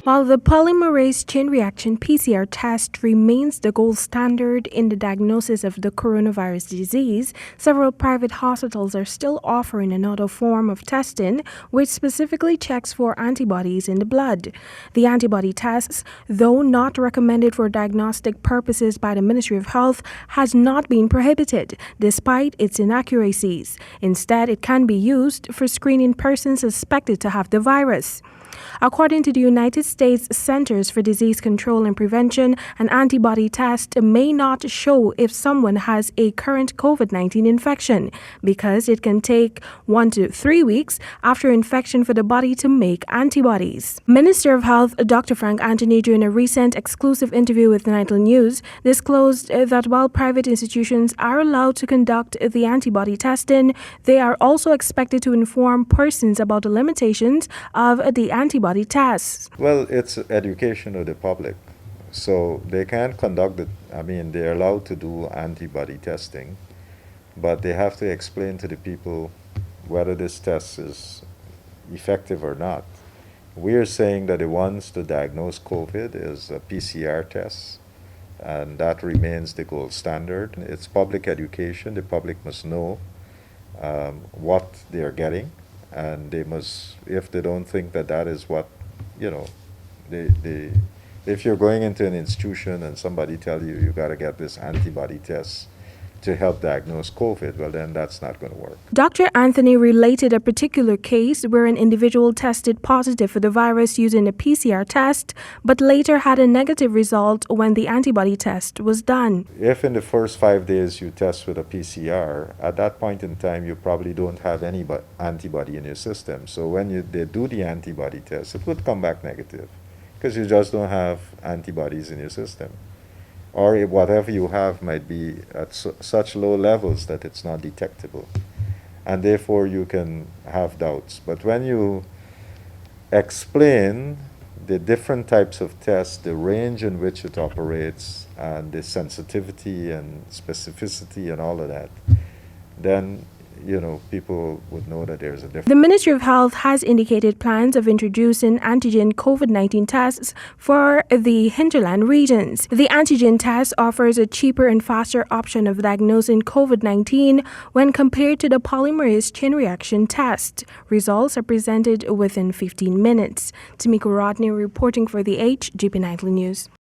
While the polymerase chain reaction PCR test remains the gold standard in the diagnosis of the coronavirus disease, several private hospitals are still offering another form of testing which specifically checks for antibodies in the blood. The antibody tests, though not recommended for diagnostic purposes by the Ministry of Health, has not been prohibited despite its inaccuracies. Instead, it can be used for screening persons suspected to have the virus. According to the United States Centers for Disease Control and Prevention, an antibody test may not show if someone has a current COVID-19 infection because it can take 1 to 3 weeks after infection for the body to make antibodies. Minister of Health Dr. Frank Anthony, during a recent exclusive interview with Nightly News, disclosed that while private institutions are allowed to conduct the antibody testing, they are also expected to inform persons about the limitations of the antibody tests. Well, it's education of the public. So they can conduct they're allowed to do antibody testing, but they have to explain to the people whether this test is effective or not. We are saying that the ones to diagnose COVID is a PCR test, and that remains the gold standard. It's public education. The public must know what they're getting. And they must, if they don't think that is what, if you're going into an institution and somebody tell you got to get this antibody test to help diagnose COVID, well, then that's not going to work. Dr. Anthony related a particular case where an individual tested positive for the virus using a PCR test, but later had a negative result when the antibody test was done. If in the first 5 days you test with a PCR, at that point in time you probably don't have any antibody in your system. So when they do the antibody test, it would come back negative because you just don't have antibodies in your system. Or if whatever you have might be at such low levels that it's not detectable. And therefore you can have doubts. But when you explain the different types of tests, the range in which it operates, and the sensitivity and specificity and all of that, then people would know that there's a difference. The Ministry of Health has indicated plans of introducing antigen COVID-19 tests for the hinterland regions. The antigen test offers a cheaper and faster option of diagnosing COVID-19 when compared to the polymerase chain reaction test. Results are presented within 15 minutes. Timeka Rodney reporting for the HGP Nightly News.